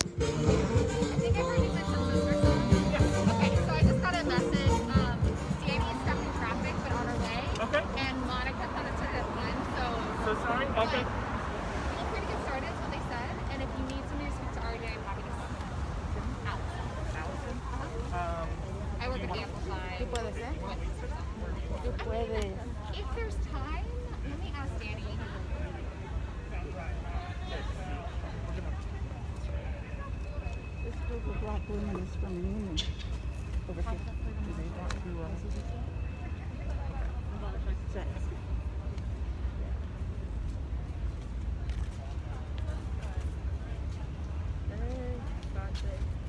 I think I heard you mention sister song. Okay, so I just got a message. Danny is stuck in traffic, but on her way. Okay. And Monica thought it started at 1, so. So sorry? Okay. Feel free to get started, is what they said. And if you need somebody to speak to RJ, I'm happy to come. Out. Allison? I work at Amplify. ¿Qué puede ser? ¿Qué puede? If there's time, let me ask Danny. This group of black women is from Newman. Over here. Do they want to, Sex.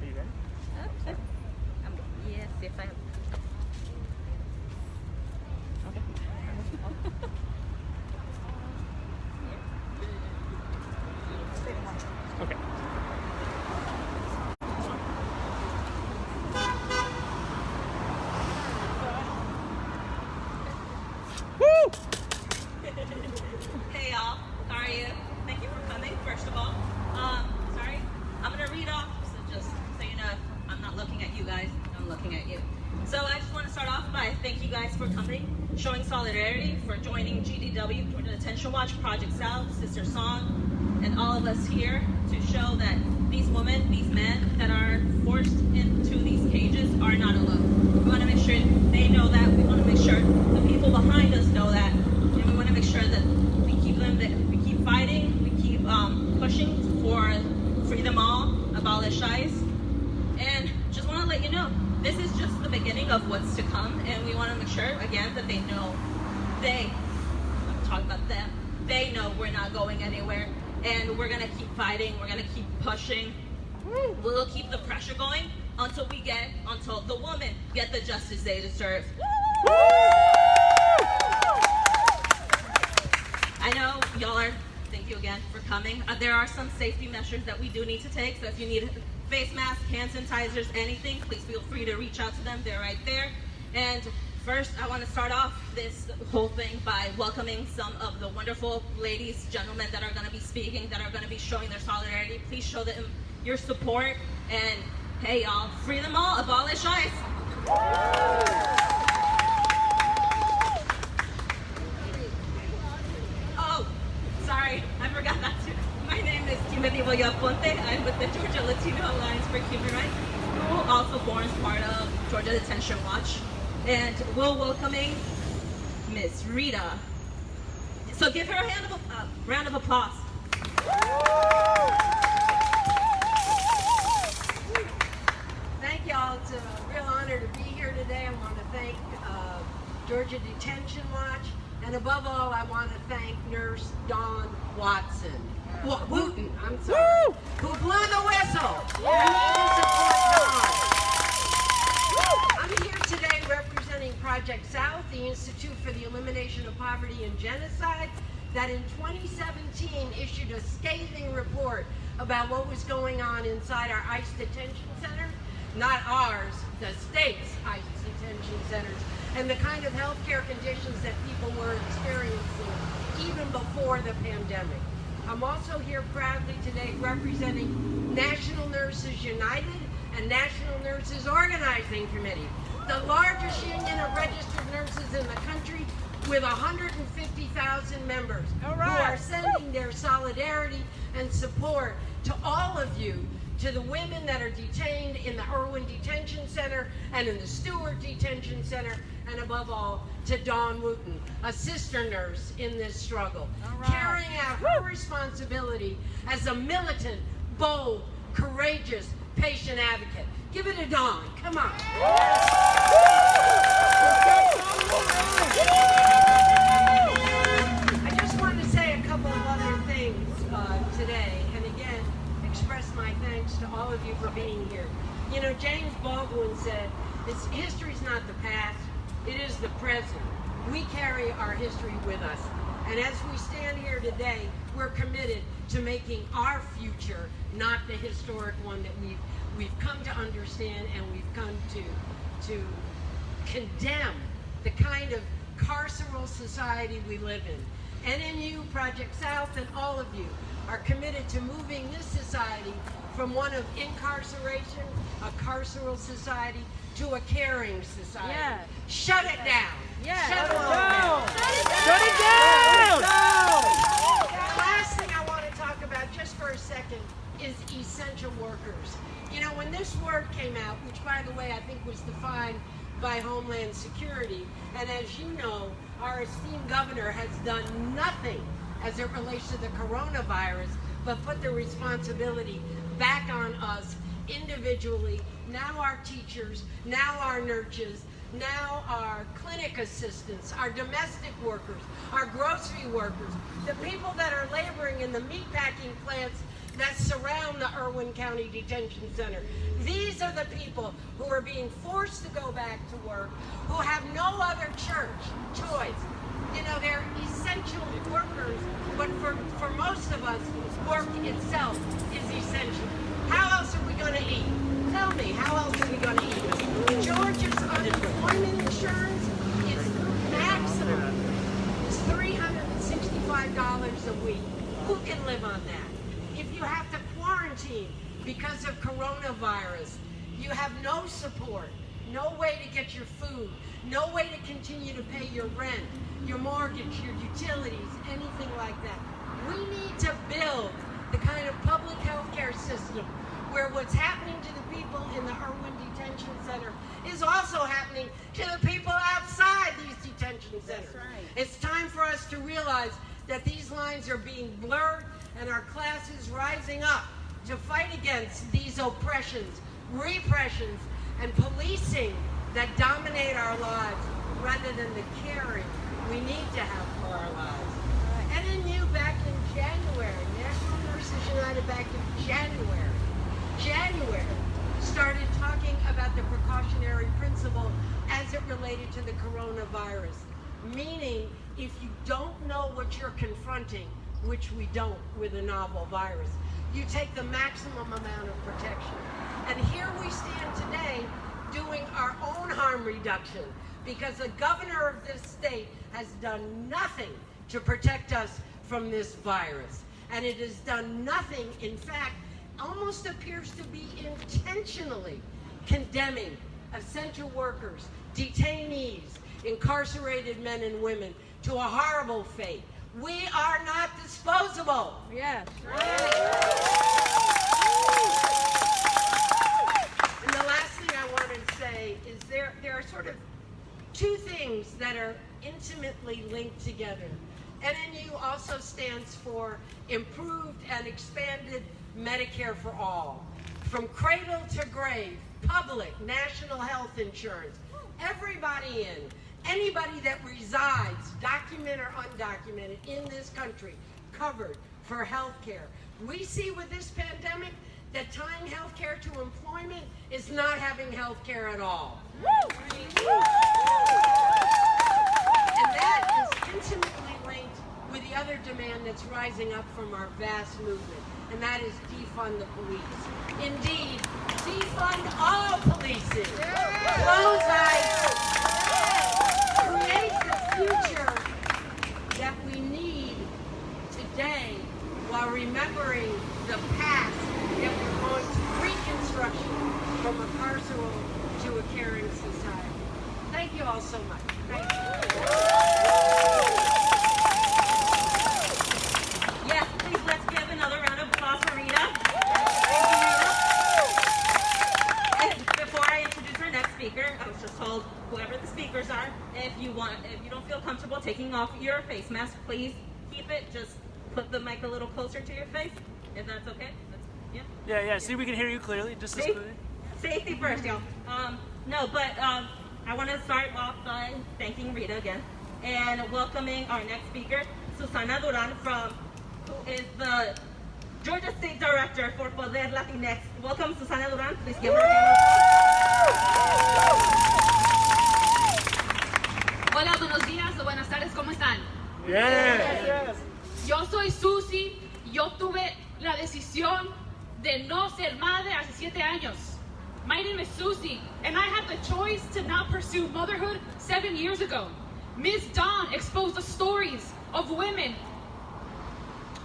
are you ready? Yes, if I am. Okay. Hey y'all, how are you? Thank you for coming, first of all. Sorry, I'm gonna read off, so just so you know, I'm not looking at you guys, I'm looking at you. So I just want to start off by thank you guys for coming, showing solidarity, for joining GDW, Georgia Detention Watch, Project South, Sister Song, and all of us here to show that these women, these men that are forced into these cages are not alone. We want to make sure they know that, we want to make sure the people behind us know that, and we want to make sure that we keep them, that we keep fighting, we keep pushing for free them all, abolish ICE, and just want to let you know, this is just the beginning of what's to come, and we want to make sure, again, that they know, I'm talking about them, they know we're not going anywhere, and we're going to keep fighting, we're going to keep pushing, we'll keep the pressure going until the women get the justice they deserve. I know y'all are, thank you again for coming. There are some safety measures that we do need to take, so if you need face masks, hand sanitizers, anything, please feel free to reach out to them. They're right there. And first, I want to start off this whole thing by welcoming some of the wonderful ladies, gentlemen that are going to be speaking, that are going to be showing their solidarity. Please show them your support. And hey, y'all, free them all, abolish ICE. Oh, sorry, I forgot that too. My name is Timothy Villaponte. I'm with the Georgia Latino Alliance for Human Rights, who also forms part of Georgia Detention Watch. And we're welcoming Miss Rita. So give her a round of applause. Thank y'all. It's a real honor to be here today. I want to thank Georgia Detention Watch, and above all, I want to thank Nurse Dawn Wooten, I'm sorry, who blew the whistle. I need to support Dawn. I'm here today representing Project South, the Institute for the Elimination of Poverty and Genocide, that in 2017 issued a scathing report about what was going on inside our ICE detention center, not ours, the state's ICE detention centers, and the kind of healthcare conditions that people were experiencing even before the pandemic. I'm also here proudly today representing National Nurses United and National Nurses Organizing Committee, the largest union of registered nurses in the country with 150,000 members who are sending their solidarity and support to all of you, to the women that are detained in the Irwin Detention Center and in the Stewart Detention Center, and above all, to Dawn Wooten, a sister nurse in this struggle, carrying out her responsibility as a militant, bold, courageous patient advocate. Give it to Dawn. Come on. I just wanted to say a couple of other things today, and again, express my thanks to all of you for being here. You know, James Baldwin said, history's not the past, it is the present. We carry our history with us. And as we stand here today, we're committed to making our future not the historic one that we've come to understand, and we've come to condemn the kind of carceral society we live in. NNU, Project South, and all of you are committed to moving this society from one of incarceration, a carceral society, to a caring society. Yeah. Shut it down. Yeah. Shut it down. Shut it down! The last thing I want to talk about just for a second is essential workers. You know, when this word came out, which by the way I think was defined by Homeland Security, and as you know, our esteemed governor has done nothing as it relates to the coronavirus, but put the responsibility back on us individually. Now our teachers, now our nurses, now our clinic assistants, our domestic workers, our grocery workers, the people that are laboring in the meatpacking plants that surround the Irwin County Detention Center. These are the people who are being forced to go back to work, who have no other choice. You know, they're essential workers, but for most of us, work itself is essential. How else are we going to eat? Tell me, how else are we going to eat? Georgia's unemployment insurance is maximum is $365 a week. Who can live on that? If you have to quarantine because of coronavirus, you have no support, no way to get your food, no way to continue to pay your rent, your mortgage, your utilities, anything like that. We need to build the kind of public health care system where what's happening to the people in the Irwin Detention Center is also happening to the people outside these detention centers. That's right. It's time for us to realize that these lines are being blurred and our class is rising up to fight against these oppressions, repressions, and policing that dominate our lives rather than the caring we need to have for our lives. NNU back in January, National Nurses United back in January, started talking about the precautionary principle as it related to the coronavirus. Meaning, if you don't know what you're confronting, which we don't with a novel virus, you take the maximum amount of protection. And here we stand today doing our own harm reduction because the governor of this state has done nothing to protect us from this virus. And it has done nothing, in fact, almost appears to be intentionally condemning essential workers, detainees, incarcerated men and women to a horrible fate. We are not disposable. Yes. And the last thing I wanted to say is there are sort of two things that are intimately linked together. NNU also stands for Improved and Expanded Medicare for All. From cradle to grave, public, national health insurance, everybody in, anybody that resides, documented or undocumented, in this country, covered for health care. We see with this pandemic that tying health care to employment is not having health care at all. And that is intimately linked with the other demand that's rising up from our vast movement, and that is defund the police. Indeed, defund all policing. Close ICE. Create the future that we need today while remembering the past that we're going to reconstruction from a carceral to a caring society. Thank you all so much. Thank you. Yes, please let's give another round of applause for Rita. And before I introduce our next speaker, I was just told whoever the speakers are, if you don't feel comfortable taking off your face mask, please keep it. Just put the mic a little closer to your face, if that's okay. Yeah. See, we can hear you clearly. Just as clearly. Safety first, y'all. I want to start off by thanking Rita again and welcoming our next speaker, Susana Duran, who is the Georgia State Director for Poder Latinx. Welcome, Susana Duran. Please give her a hand. Hola, buenos días o buenas tardes, ¿cómo están? Yes. Yo soy Susi, yo tuve la decisión de no ser madre hace 7 años. My name is Susie, and I had the choice to not pursue motherhood 7 years ago. Ms. Dawn exposed the stories of women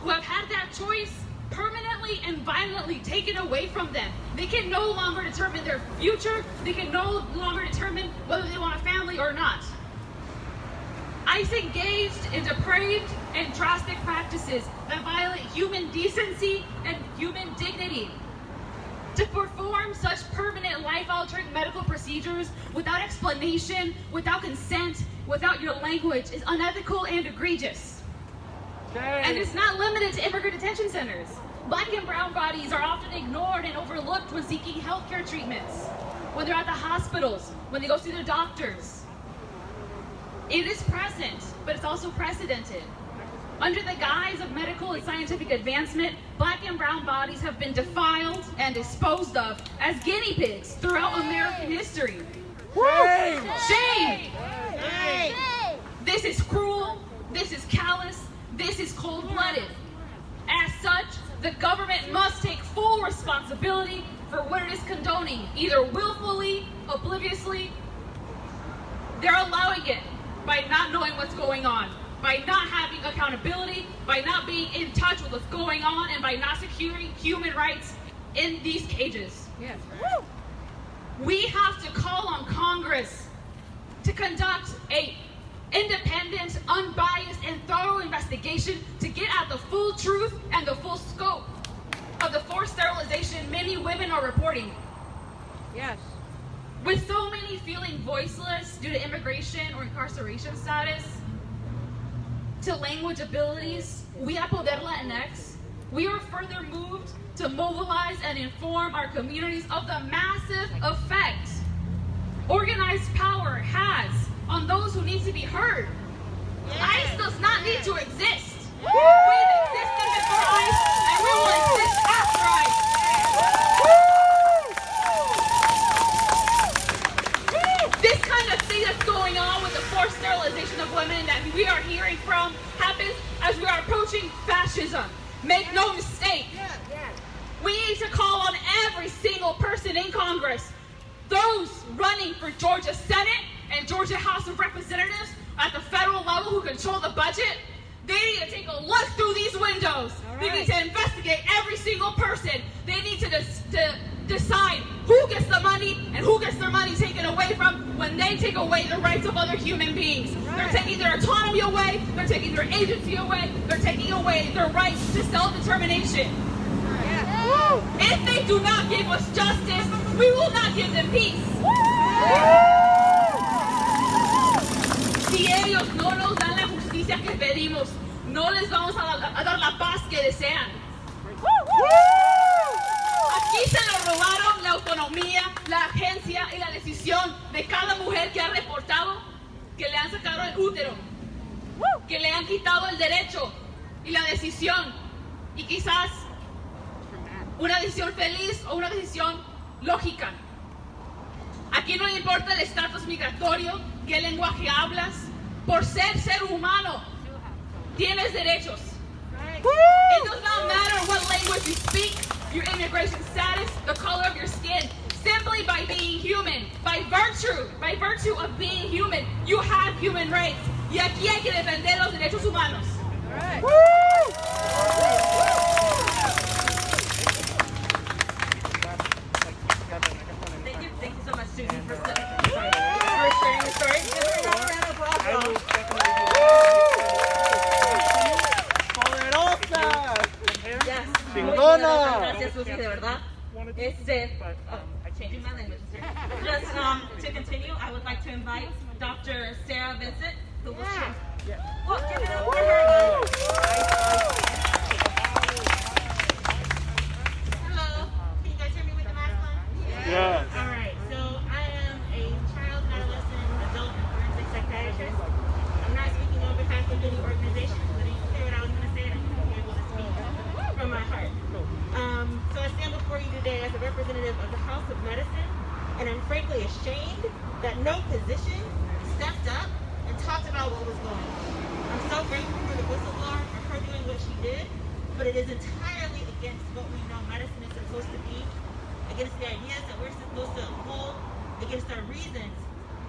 who have had that choice permanently and violently taken away from them. They can no longer determine their future. They can no longer determine whether they want a family or not. ICE engaged in depraved and drastic practices that violate human decency and human dignity. To perform such permanent life-altering medical procedures without explanation, without consent, without your language is unethical and egregious. And it's not limited to immigrant detention centers. Black and brown bodies are often ignored and overlooked when seeking healthcare treatments, when they're at the hospitals, when they go see their doctors. It is present, but it's also precedented. Under the guise of medical and scientific advancement, black and brown bodies have been defiled and disposed of as guinea pigs throughout American history. Shame! Shame! This is cruel, this is callous, this is cold-blooded. As such, the government must take full responsibility for what it is condoning, either willfully, obliviously. They're allowing it by not knowing what's going on, by not having accountability, by not being in touch with what's going on, and by not securing human rights in these cages. Yes. We have to call on Congress to conduct a independent, unbiased, and thorough investigation to get at the full truth and the full scope of the forced sterilization many women are reporting. Yes. With so many feeling voiceless due to immigration or incarceration status, to language abilities, we at Poder Latinx, we are further moved to mobilize and inform our communities of the massive effect organized power has on those who need to be heard. ICE does not need to exist. We've existed before ICE, and we will exist after ICE. This kind of thing that's going on with the forced sterilization of women that we are hearing from happens as we are approaching fascism. Make no mistake. We need to call on every single person in Congress, those running for Georgia Senate and Georgia House of Representatives at the federal level who control the budget. They need to take a look through these windows. They need to investigate every single person. They need to decide who gets the money and who gets their money taken away from when they take away the rights of other human beings. They're taking their autonomy away. They're taking their agency away. They're taking away their rights to self-determination. If they do not give us justice, we will not give them peace. Si ellos no nos dan la justicia que pedimos, no les vamos a dar la paz que desean. Aquí se lo robaron la autonomía, la agencia y la decisión de cada mujer que ha reportado que le han sacado el útero, que le han quitado el derecho y la decisión, y quizás una decisión feliz o una decisión lógica. Aquí no importa el estatus migratorio, qué lenguaje hablas, por ser humano, tienes derechos. It does not matter what language you speak, your immigration status, the color of your skin. Simply by being human, by virtue of being human, you have human rights. Y aquí hay que defender los derechos humanos. Thank you so much, Susan, for sharing the story. Yes. Gracias, Susie, de verdad. Changing my language. Just to continue, I would like to invite Dr. Sarah Vincent, who will share. Well, give it up for her. Hello. Can you guys hear me with the mask on? Yeah. All right. So I am a child, adolescent, adult, and forensic psychiatrist. I'm not speaking on behalf of any organization, but you hear what I was going to say, and I'm able to speak from my heart. So I stand before you today as a representative of the House of Medicine, and I'm frankly ashamed that no physician stepped up and talked about what was going on. I'm so grateful for the whistleblower for her doing what she did, but it is entirely against what we know medicine is supposed to be, against the ideas that we're supposed to uphold, against our reasons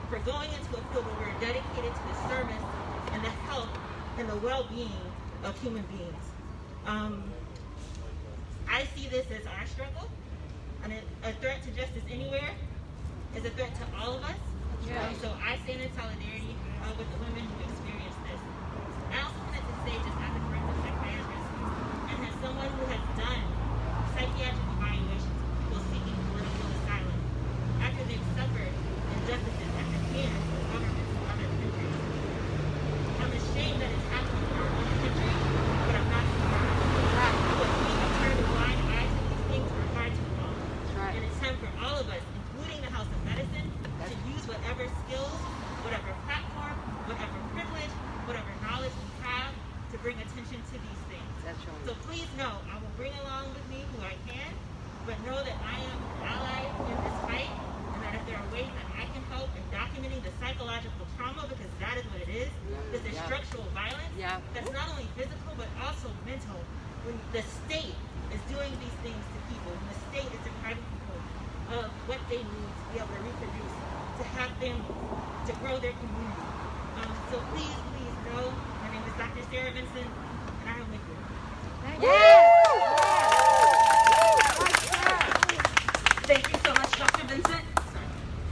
for going into a field where we're dedicated to the service and the health and the well-being of human beings. I see this as our struggle, and a threat to justice anywhere is a threat to all of us. So I stand in solidarity with the women who experienced this. I also wanted to say, just as a forensic psychiatrist, and as someone who has done psychiatric evaluations of people seeking political asylum after they've suffered injustices at the hands of governments of other countries, I'm ashamed that it's happening in our own country, but I'm not sorry. Because we have turned a blind eye to these things for far too long. And it's time for all of us, including the House of Medicine, to use whatever skills, whatever platform, whatever privilege, whatever knowledge we have to bring attention to these things. So please know, I will bring along with me who I can, but know that I am an ally in this fight, and that if there are ways that I can help in documenting the psychological trauma, because that is what it is, this is structural violence, that's not only physical, but also mental. When the state is doing these things to people, when the state is depriving people of what they need to be able to reproduce, to have families, to grow their community. So please know, my name is Dr. Sarah Vincent, and I am with you. Thank you so much, Dr. Vincent.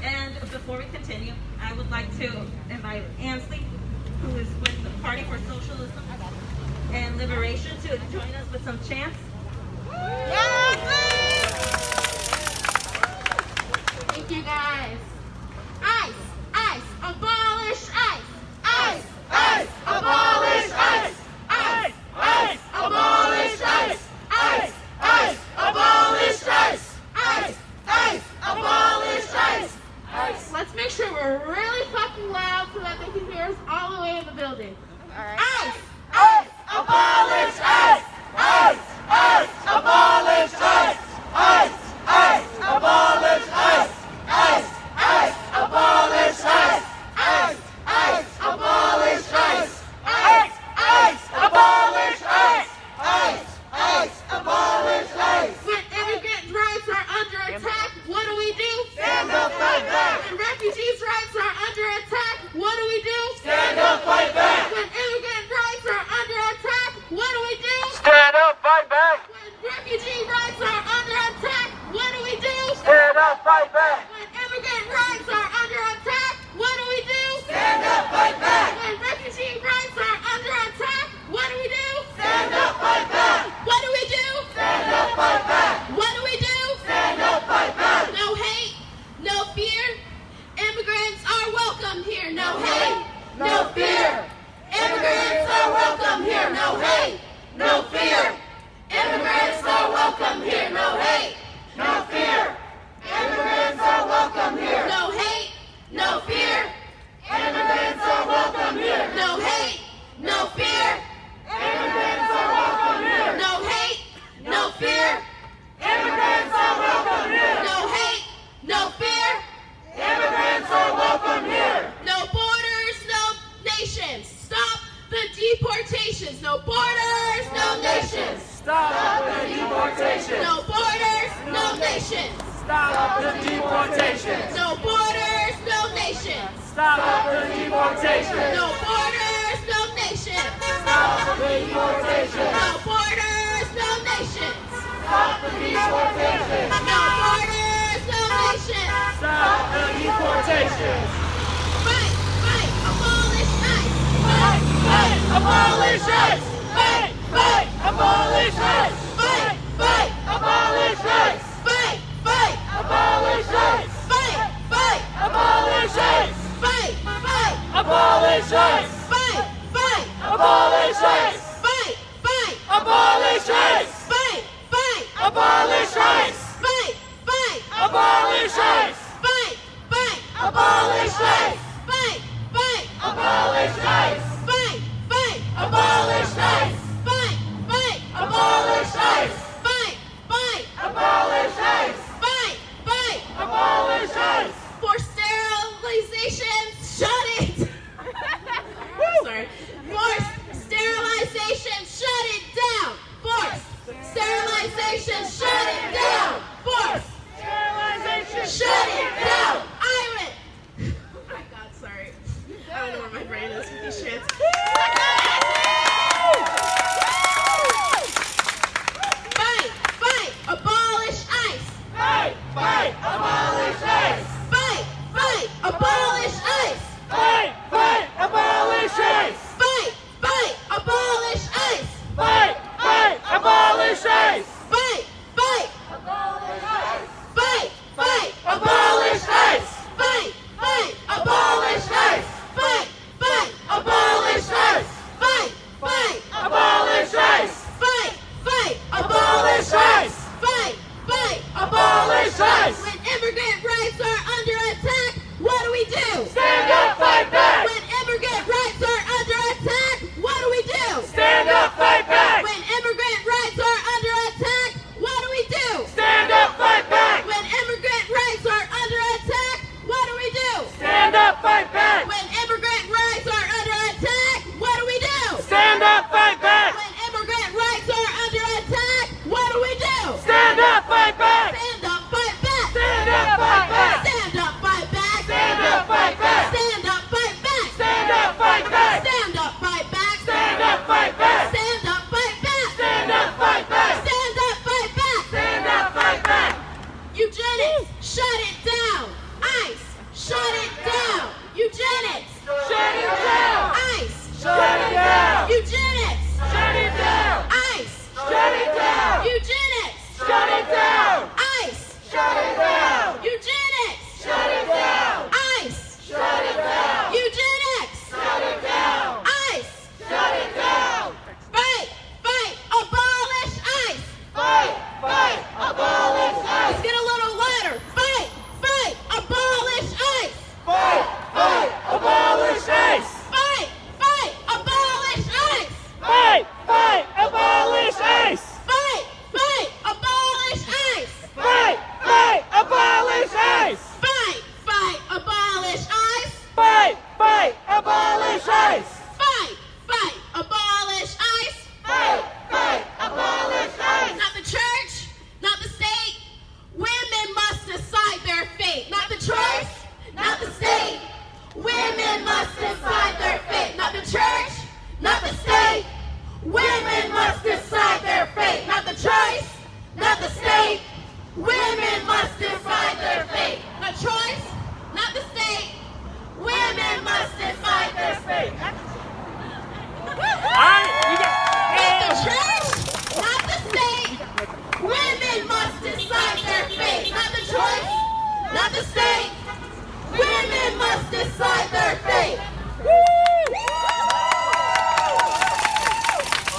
And before we continue, I would like to invite Ansley, who is with the Party for Socialism and Liberation, to join us with some chants. Thank you, guys. ICE! ICE! Abolish ICE! ICE! ICE! Abolish ICE! ICE! ICE! Abolish ICE! ICE! ICE! Abolish ICE! ICE! ICE! Abolish ICE! ICE! Let's make sure we're really fucking loud so that they can hear us all the way in the building. ICE! ICE! Abolish ICE! ICE! ICE! Abolish ICE! ICE! ICE! Abolish ICE! ICE! ICE! Abolish ICE! ICE! ICE! Abolish ICE! ICE! ICE! Abolish ICE! ICE! ICE! Abolish ICE! When immigrant rights are under attack, what do we do? Stand up, fight back! When refugees' rights are under attack, what do we do? Stand up, fight back! When immigrant rights are under attack, what do we do? Stand up, fight back! When refugee rights are under attack, what do we do? Stand up, fight back! When immigrant rights are under attack, what do we do? Stand up, fight back! When refugee rights are under attack, what do we do? Stand up, fight back! What do we do? Stand up, fight back! What do we do? Stand up, fight back! No hate, no fear. Immigrants are welcome here. No hate, no fear. Immigrants are welcome here. No hate, no fear. Immigrants are welcome here. No hate, no fear. Immigrants are welcome here. No hate, no fear. Immigrants are welcome here. No hate, no fear. Immigrants are welcome here. No hate, no fear. Immigrants are welcome here. No hate, no fear. Immigrants are welcome here. No borders, no nations. Stop the deportations. No borders, no nations. Stop the deportation! No borders, no nations. Stop the deportation! No borders, no nations. Stop the deportation! No borders, no nations. Stop the deportation! No borders, no nations. Stop the deportation! No borders, no nations. Stop the deportation! Fight, fight, abolish ICE. Fight! Fight! Abolish ICE! Fight! Fight! Abolish ICE! Fight, fight, Abolish ICE! fight, fight, Abolish ICE! fight, fight, Abolish ICE! fight, fight, Abolish ICE! fight, fight, Abolish ICE! fight, fight, Abolish ICE! fight, fight, Abolish ICE! fight, fight, Abolish ICE! fight, fight, Abolish ICE! fight, fight, Abolish ICE! fight, fight, Abolish ICE! fight, fight, Abolish ICE! fight, fight, Abolish ICE! fight, fight. Abolish ICE! For sterilization, shut it. Sorry. Forced sterilization, shut it down. Forced sterilization, shut it down. Forced Sterilization! shut it down. Iron. Oh my God. immigrant rights are under attack, what do we do? Stand up, fight back! When immigrant rights are under attack, what do we do? Stand up, fight back! When immigrant rights are under attack, what do we do? Stand up, fight back! When immigrant rights are under attack, what do we do? Stand up, fight back! When immigrant rights are under attack, what do we do? Stand up, fight back! When immigrant rights are under attack, what do we do? Stand up, fight back! Stand up, fight back! Stand up, fight back! Stand up, fight back! Stand up, fight back! Stand up, fight back! Stand up, fight back! Stand up, fight back! Stand up, fight back! Stand up, fight back! Stand up, fight back! Stand up, fight back! Stand up, fight back! Eugenics, shut it down! ICE, shut it down! Eugenics, Shut it down! ICE, Shut it down! Eugenics, Shut it down! ICE, Shut it down! Eugenics, Shut it down! ICE, Shut it down! Eugenics, Shut it down! ICE, Shut it down! Eugenics, Shut it down! ICE, Shut it down! fight, fight, abolish ICE! Fight! Fight! Abolish Let's ICE! get a little louder. Fight, fight, abolish ICE! Fight! Fight! Abolish ICE! Fight, fight, abolish ICE! Fight! Fight! Abolish ICE! Fight, fight, abolish ICE! Fight! Fight! Abolish ICE! Fight, fight, abolish ICE! Fight! Fight! Abolish ICE! Fight, fight, abolish ICE! Fight! Fight! Abolish ICE! Not the church, not the state. Women must decide their fate. Not the choice, not the state. Women must decide their fate. Not the church, not the state. Women must decide their fate. Not the choice, not the state. Women must decide their fate. Not choice, not the state. Women must decide their fate. Not the church, not the state. Women must decide their fate. Not the choice, not the state. Women must decide their fate.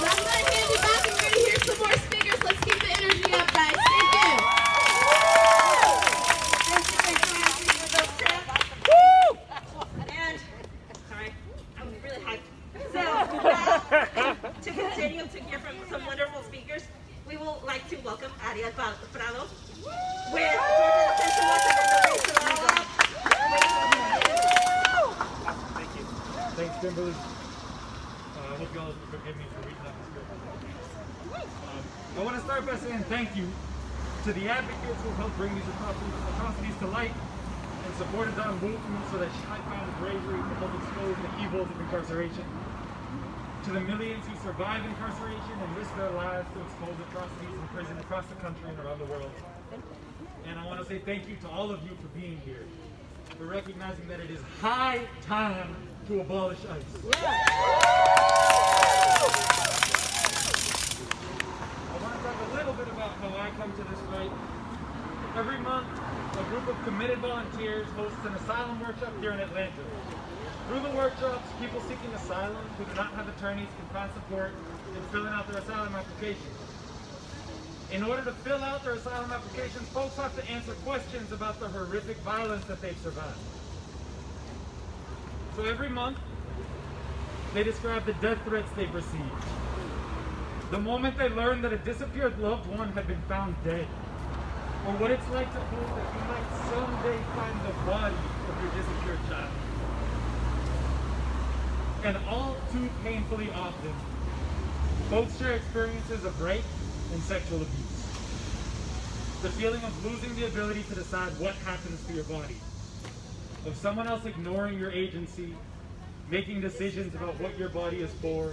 Now I'm going to hand it back and we're going to hear some more speakers. Let's keep the energy up, guys. Thank you. And, sorry, I'm really hyped. So, to continue to hear from some wonderful speakers, we would like to welcome Ariel Prado with Thank you. Thanks, Kimberly. I hope y'all forgive me for reading up the script. I want to start by saying thank you to the advocates who helped bring these atrocities to light and supported our movement so that I found bravery to help expose the evils of incarceration. To the millions who survive incarceration and risk their lives to expose atrocities in prison across the country and around the world. And I want to say thank you to all of you for being here, for recognizing that it is high time to abolish ICE. I want to talk a little bit about how I come to this fight. Every month, a group of committed volunteers hosts an asylum workshop here in Atlanta. Through the workshops, people seeking asylum who do not have attorneys can find support in filling out their asylum applications. In order to fill out their asylum applications, folks have to answer questions about the horrific violence that they've survived. So every month, they describe the death threats they've received. The moment they learn that a disappeared loved one had been found dead. Or what it's like to hope that you might someday find the body of your disappeared child. And all too painfully often, folks share experiences of rape and sexual abuse. The feeling of losing the ability to decide what happens to your body. Of someone else ignoring your agency, making decisions about what your body is for,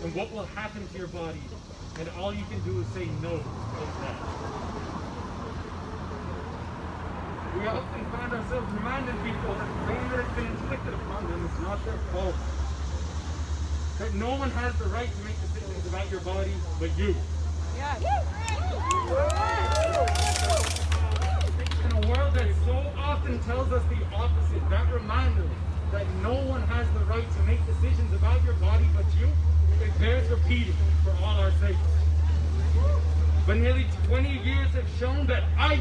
and what will happen to your body, and all you can do is say no to that. We often find ourselves reminding people that the pain that has been inflicted upon them is not their fault. That no one has the right to make decisions about your body but you. In a world that so often tells us the opposite, that reminder that no one has the right to make decisions about your body but you, it bears repeating for all our sakes. But nearly 20 years have shown that ICE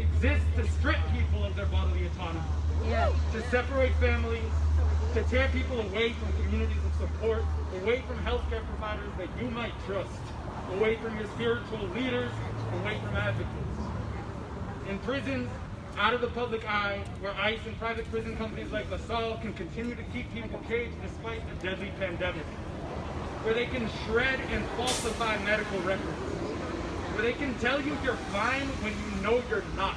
exists to strip people of their bodily autonomy, to separate families, to tear people away from communities of support, away from healthcare providers that you might trust, away from your spiritual leaders, away from advocates. In prisons, out of the public eye, where ICE and private prison companies like LaSalle can continue to keep people caged despite the deadly pandemic, where they can shred and falsify medical records, where they can tell you you're fine when you know you're not,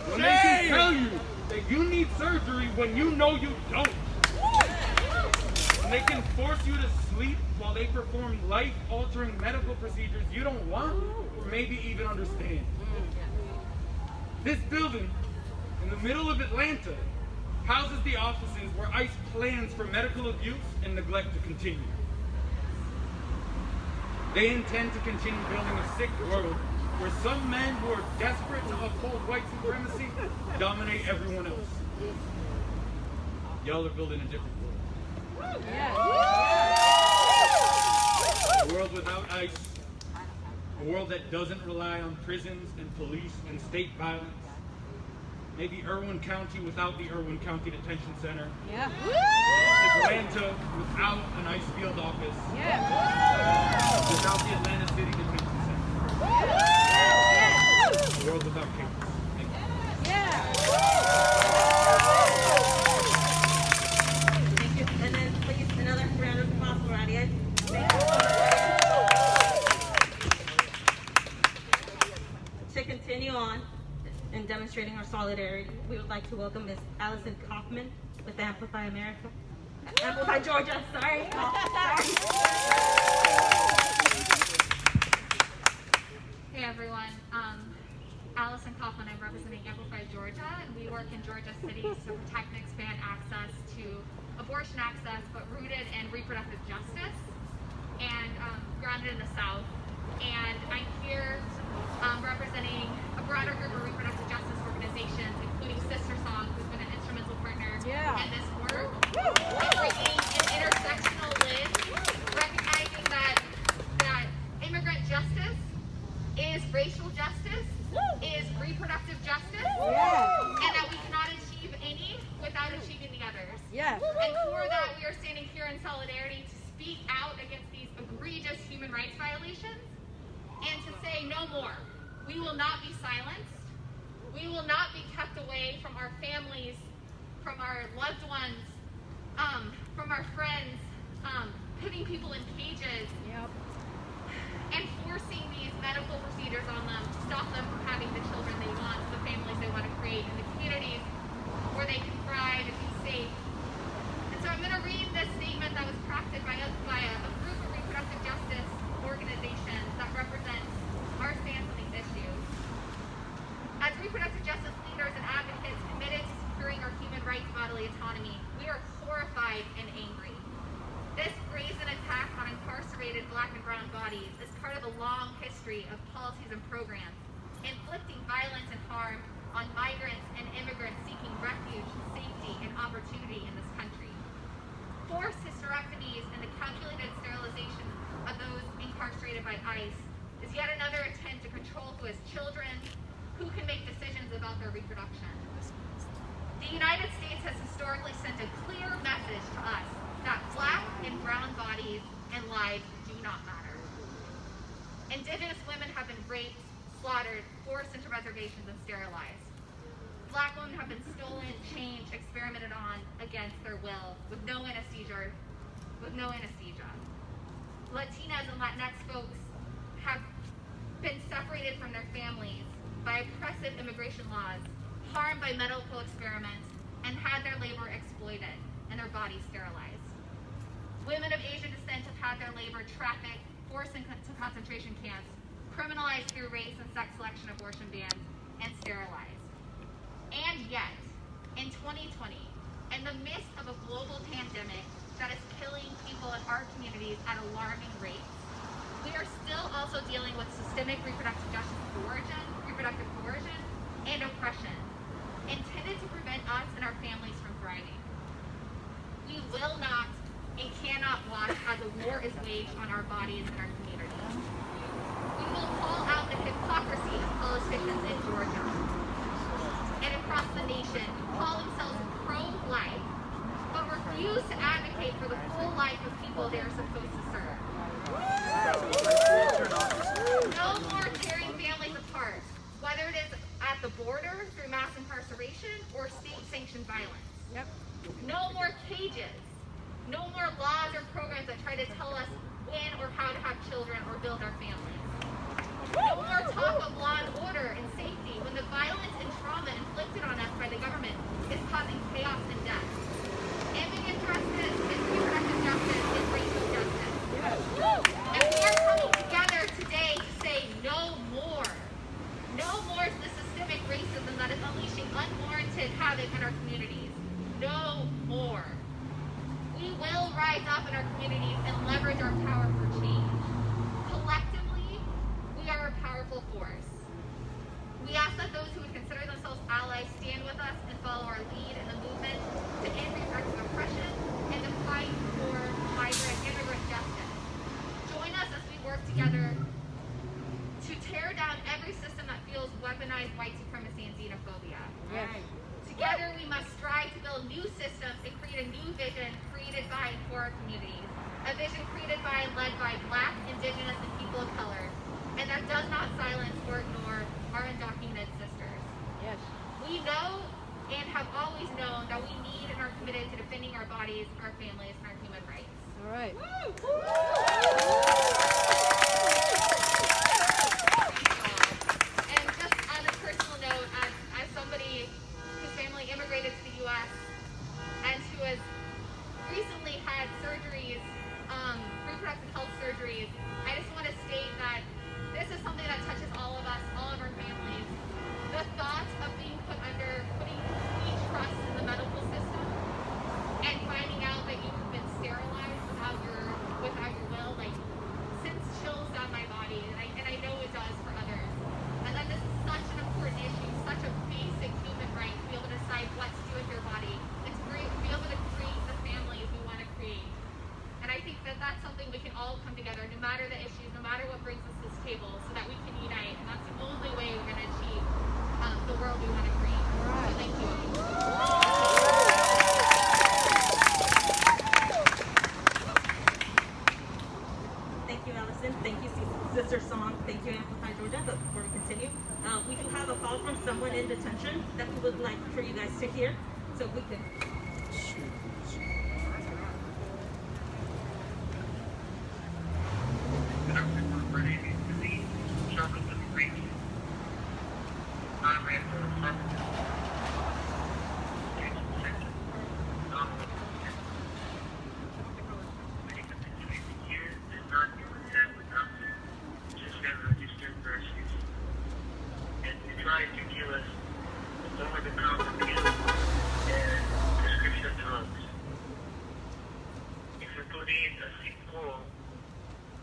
when they can tell you that you need surgery when you know you don't, and they can force you to sleep while they perform life-altering medical procedures you don't want or maybe even understand. This building, in the middle of Atlanta, houses the offices where ICE plans for medical abuse and neglect to continue. They intend to continue building a sick world where some men who are desperate to uphold white supremacy dominate everyone else. Y'all are building a different world. A world without ICE. A world that doesn't rely on prisons and police and state violence. Maybe Irwin County without the Irwin County Detention Center. Atlanta without an ICE field office. Without the Atlanta City Detention Center. A world without campus. Thank you. Thank you. And then please, another round of applause for Radia. Thank you. To continue on in demonstrating our solidarity, we would like to welcome Ms. Allison Kaufman with Amplify America. Amplify Georgia, sorry. Hey everyone, Allison Kaufman, I'm representing Amplify Georgia, and we work in Georgia cities to protect and expand access to abortion access, but rooted in reproductive justice and grounded in the South. And I'm here representing a broader group of reproductive justice organizations, including Sister Song, who's been an instrumental partner in this work, and bringing an intersectional lens, recognizing that immigrant justice is racial justice, is reproductive justice, and that we cannot achieve any without achieving the others. And for that, we are standing here in solidarity to speak out against these egregious human rights violations and to say no more. We will not be silenced. We will not be kept away from our families, from our loved ones, from our friends, putting people in cages, and forcing these medical procedures on them to stop them from having the children they want, the families they want to create in the communities where they can thrive and be safe. And so I'm going to read this statement that was crafted by a group of reproductive justice organizations that represents our stance on these issues. As reproductive justice leaders and advocates committed to securing our human rights bodily autonomy, we are horrified and angry. This brazen attack on incarcerated Black and brown bodies is part of a long history of policies and programs inflicting violence and harm on migrants and immigrants seeking refuge, safety, and opportunity in this country. Forced hysterectomies and the calculated sterilization of those incarcerated by ICE is yet another attempt to control who has children, who can make decisions about their reproduction. The United States has historically sent a clear message to us that Black and brown bodies and lives do not matter. Indigenous women have been raped, slaughtered, forced into reservations, and sterilized. Black women have been stolen, changed, experimented on against their will, with no anesthesia. Latinas and Latinx folks have been separated from their families by oppressive immigration laws, harmed by medical experiments, and had their labor exploited and their bodies sterilized. Women of Asian descent have had their labor trafficked, forced into concentration camps, criminalized through race and sex selection abortion bans, and sterilized. And yet, in 2020, in the midst of a global pandemic that is killing people in our communities at alarming rates, we are still also dealing with systemic reproductive justice reproductive coercion, and oppression, intended to prevent us and our families from thriving. We will not and cannot watch as a war is waged on our bodies and our communities. We will call out the hypocrisy of politicians in Georgia the nation who call themselves pro-life, but refuse to advocate for the full life of people they are supposed to serve. No more tearing families apart, whether it is at the border through mass incarceration or state-sanctioned violence. Yep. No more cages. No more laws or programs that try to tell us when or how to have children or build our families. No more talk of law and order and safety when the violence and trauma inflicted on us by the government is causing chaos and death. Immigrant justice is reproductive justice is racial justice. And we are coming together today to say no more. No more to the systemic racism that is unleashing unwarranted havoc in our communities. No more. We will rise up in our communities and leverage our power for change. Collectively, we are a powerful force. We ask that those who would consider themselves allies stand with us and follow our lead in the movement to end reproductive oppression and to fight for migrant immigrant justice. Join us as we work together to tear down every system that fuels weaponized white supremacy and xenophobia. Yes. Together, we must strive to build new systems and create a new vision created by and for our communities. A vision created by and led by Black, Indigenous, and people of color, and that does not silence or ignore our undocumented sisters. Yes. We know and have always known that we need and are committed to defending our bodies, our families, and our human rights. All right. And just on a personal note, as somebody whose family immigrated to the U.S. and who has recently had surgeries, reproductive health surgeries, I just want to state that this is something that touches all of us, all of our families. The thought of being putting complete trust in the medical system and finding out that you've been sterilized without your will, like, sends chills down my body, and I know it does for others. And then this is such an important issue, such a basic human right to be able to decide what to do with your body, and to be able to create the families we want to create. And I think that that's something we can all come together, no matter the issues, no matter what brings us to this table, so that we can unite. And that's the only way we're going to achieve the world we want to create. So thank you. Thank you, Allison. Thank you, Sister Song. Thank you, Amplify Georgia. But before we continue, we do have a call from someone in detention that we would like for you guys to hear. So we can.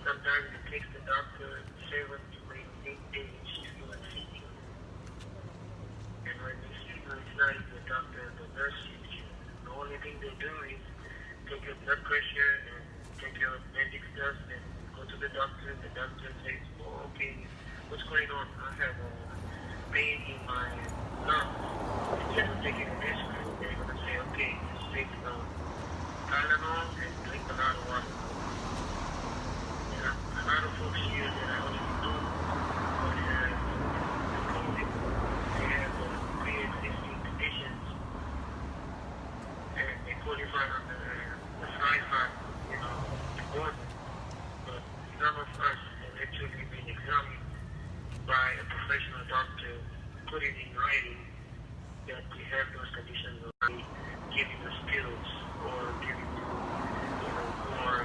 Sometimes it takes the doctor 7 to 8 days to do a CT. And when you see it's not the doctor and the nurse sees you, the only thing they do is take your blood pressure and take your medic stuff and go to the doctor. The doctor says, oh, okay, what's going on? I have a pain in my lungs. Instead of taking an aspirin, they're going to say, okay, just take Tylenol and drink a lot of water. A lot of folks here that I already know but have COVID, they have pre-existing conditions, and they qualify under the FIFA, order. But none of us have actually been examined by a professional doctor, put it in writing that we have those conditions already, giving us pills or giving more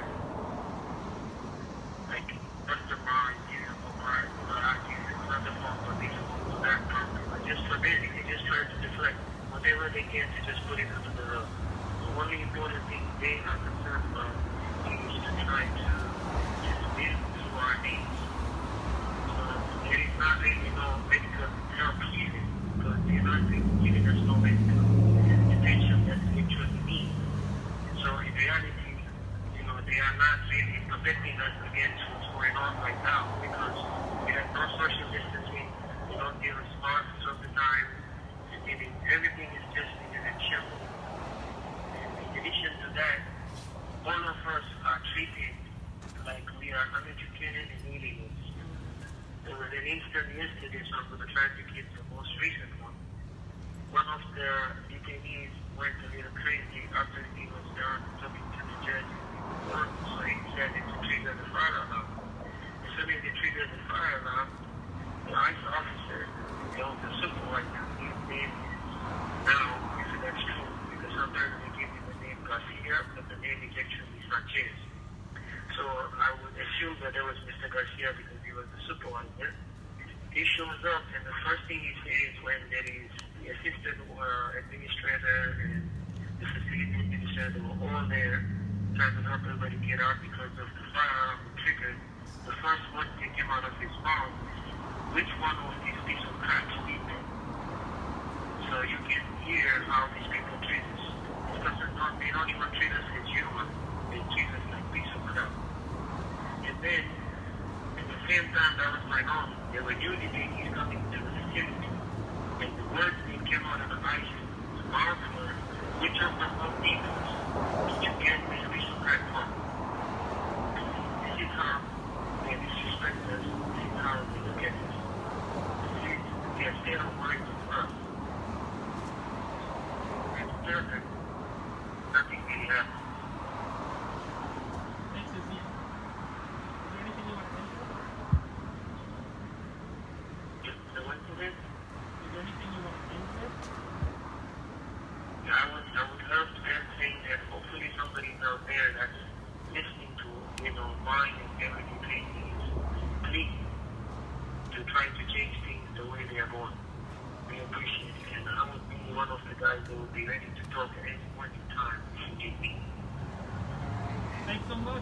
like undermine, I give you another form of this or that problem. Just for basically just trying to deflect whatever they can to just put it under the rug. The only important thing they are concerned about is to try to just live through our needs. There is not really no medical help here because they're not giving us no medical attention that we actually need. So in reality, they are not really protecting us against what's going on right now because we have no social distancing, we don't give responses all the time, everything the detainees went a little crazy after he was done talking to the judge. So he said to trigger the fire alarm. As soon as they triggered the fire alarm, the ICE officer, the supervisor, his name is now, if that's true, because sometimes they give me the name Garcia, but the name is actually Sanchez. So I would assume that it was Mr. Garcia because he was the supervisor. He shows up, and the first thing he says when there is the assistant administrator and the facility administrator were all there trying to help everybody get out because of the firearm triggered, the first one that came out of his mouth, which one of these piece of crap sleeping? So you can hear how these people treat us. These persons they don't even treat us as human. They treat us like piece of crap. And then, at the same time that was going on, there were new detainees coming to the facility. And the words that came out of the ICE's mouth were, which of the demons did you get this piece of crap from? This is how they disrespect us. This is how they look at us. This is their state of mind of us. And further, nothing really happened. Thanks, Aziz. Is there anything you want to mention? The one thing is, Is there anything you want to mention? I would love to then say that hopefully somebody's out there that's listening to, mine and everything is plea to try to change things the way they are going. We appreciate it, and I would be one of the guys that would be ready to talk at any point in time if you need me. Thanks so much.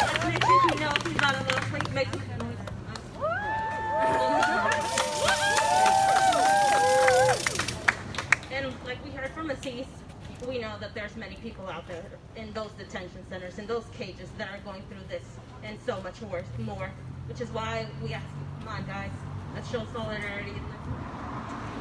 Let's make sure he knows he's not alone. Please make some noise. And like we heard from Aziz, we know that there's many people out there in those detention centers, in those cages that are going through this and so much more, which is why we ask, come on guys, let's show solidarity.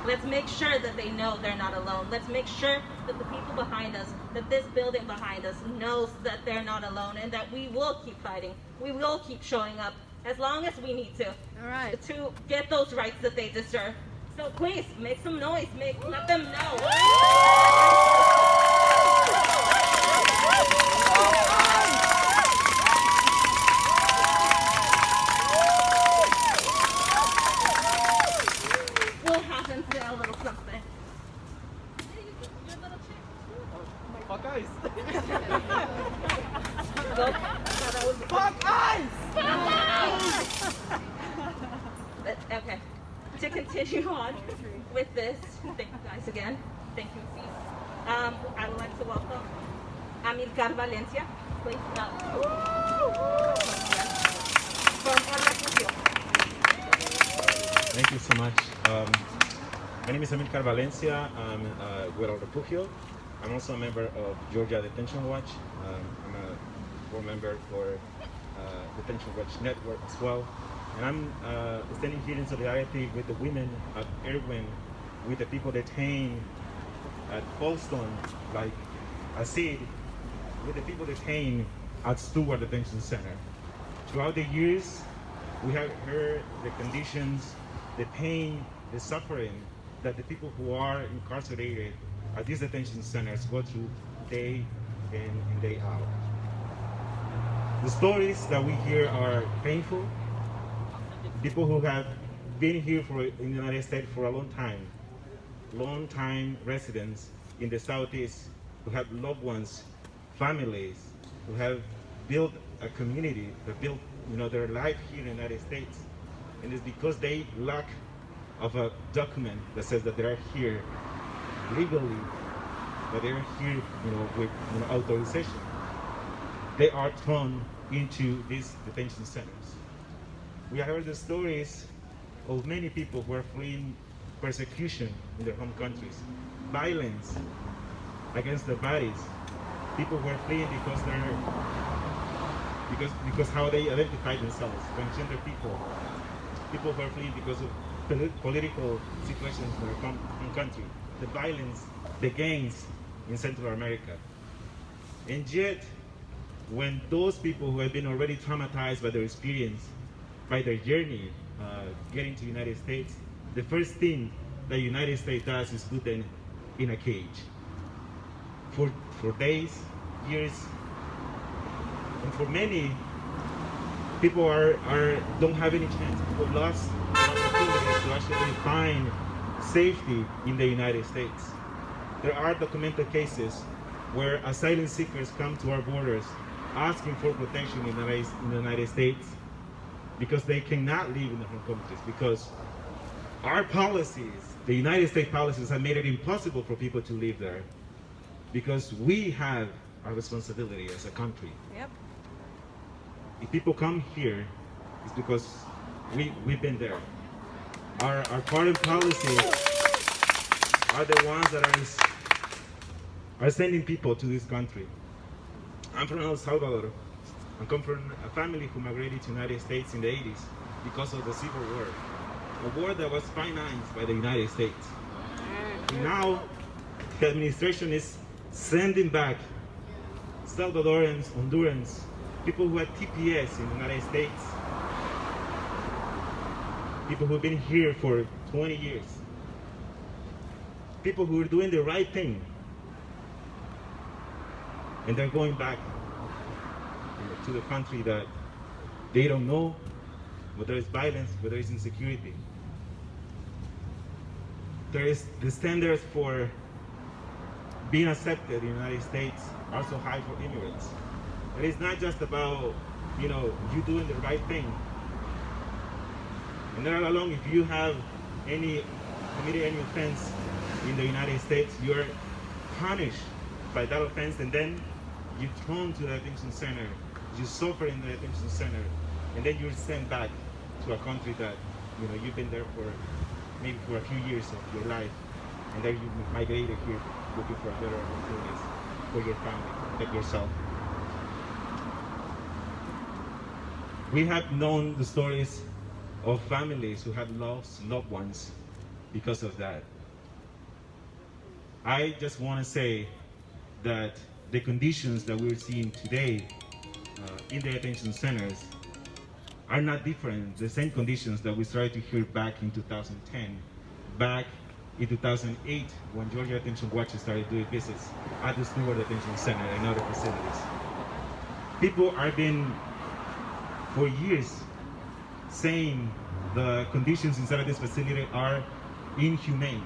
Let's make sure that they know they're not alone. Let's make sure that the people behind us, that this building behind us knows that they're not alone and that we will keep fighting. We will keep showing up as long as we need to. All right. To get those rights that they deserve. So please, make some noise. Let them know. We'll have them say a little something. Fuck ice. Fuck ice! Okay. To continue on with this, thank you guys again. Thank you, Aziz. I would like to welcome Amilcar Valencia, please. From El Refugio. Thank you so much. My name is Amilcar Valencia. I'm with El Refugio. I'm also a member of Georgia Detention Watch. I'm a board member for Detention Watch Network as well. And I'm standing here in solidarity with the women at Erwin, with the people detained at Folston, like Asid, with the people detained at Stewart Detention Center. Throughout the years, we have heard the conditions, the pain, the suffering that the people who are incarcerated at these detention centers go through day in and day out. The stories that we hear are painful. People who have been here in the United States for a long time residents in the Southeast, who have loved ones, families, who have built a community, that built their life here in the United States. And it's because they lack of a document that says that they are here legally, that they are here with authorization. They are thrown into these detention centers. We have heard the stories of many people who are fleeing persecution in their home countries, violence against their bodies, people who are fleeing because how they identify themselves, transgender people who are fleeing because of political situations in their home country, the violence, the gangs in Central America. And yet, when those people who have been already traumatized by their experience by their journey getting to the United States, the first thing the United States does is put them in a cage for days, years, and for many people don't have any chance. People lost the opportunity to actually find safety in the United States. There are documented cases where asylum seekers come to our borders asking for protection in the United States because they cannot live in their home countries, because our policies, the United States policies, have made it impossible for people to live there, because we have a responsibility as a country. Yep. If people come here, it's because we've been there. Our foreign policies are the ones that are sending people to this country. I'm from El Salvador. I come from a family who migrated to the United States in the 80s because of the Civil War, a war that was financed by the United States. And now, the administration is sending back Salvadorans, Hondurans, people who had TPS in the United States, people who have been here for 20 years, people who are doing the right thing, and they're going back to the country that they don't know, where there is violence, where there is insecurity. There is the standards for being accepted in the United States are so high for immigrants. And it's not just about, you doing the right thing. And then along, if you have committed any offense in the United States, you're punished by that offense, and then you thrown to the detention center, you suffer in the detention center, and then you're sent back to a country that you've been there for maybe for a few years of your life, and then you migrated here looking for better opportunities for your family, protect yourself. We have known the stories of families who have lost loved ones because of that. I just want to say that the conditions that we're seeing today in the detention centers are not different. The same conditions that we started to hear back in 2010, back in 2008, when Georgia Detention Watch started doing visits at the Stewart Detention Center and other facilities. People have been, for years, saying the conditions inside of this facility are inhumane.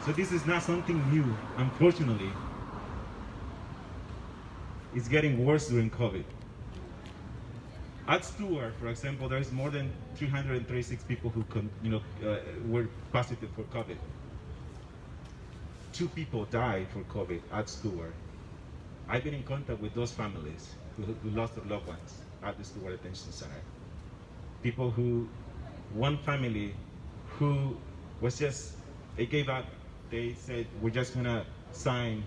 So this is not something new, unfortunately. It's getting worse during COVID. At Stewart, for example, there's more than 336 people who were positive for COVID. 2 people died for COVID at Stewart. I've been in contact with those families who lost their loved ones at the Stewart Detention Center. People one family who was they gave up. They said, we're just gonna sign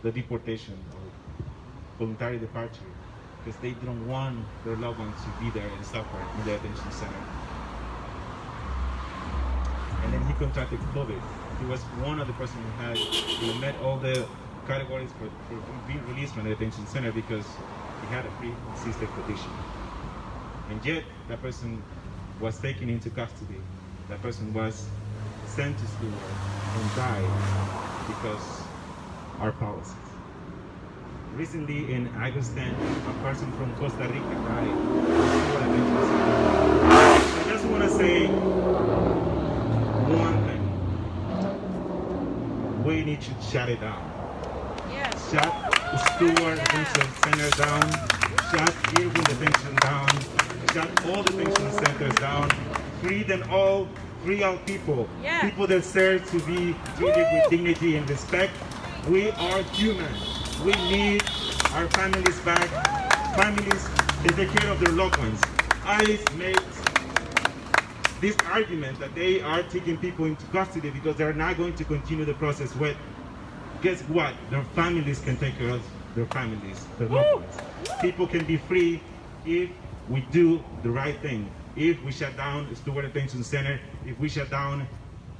the deportation or voluntary departure, because they didn't want their loved ones to be there and suffer in the detention center. And then he contracted COVID. He was one of the persons who had met all the categories for being released from the detention center because he had a pre-existing condition. And yet, that person was taken into custody. That person was sent to Stewart and died because our policies. Recently, in August 10, a person from Costa Rica died. I just want to say one thing. We need to shut it down. Yes. Shut the Stewart Detention Center down. Shut Irwin Detention down. Shut all detention centers down. Free them all. Free our people. Yeah. People that deserve to be treated with dignity and respect. We are human. We need our families back. Families that take care of their loved ones. I made this argument that they are taking people into custody because they're not going to continue the process with, guess what? Their families can take care of their families, their loved ones. People can be free if we do the right thing. If we shut down Stewart Detention Center, if we shut down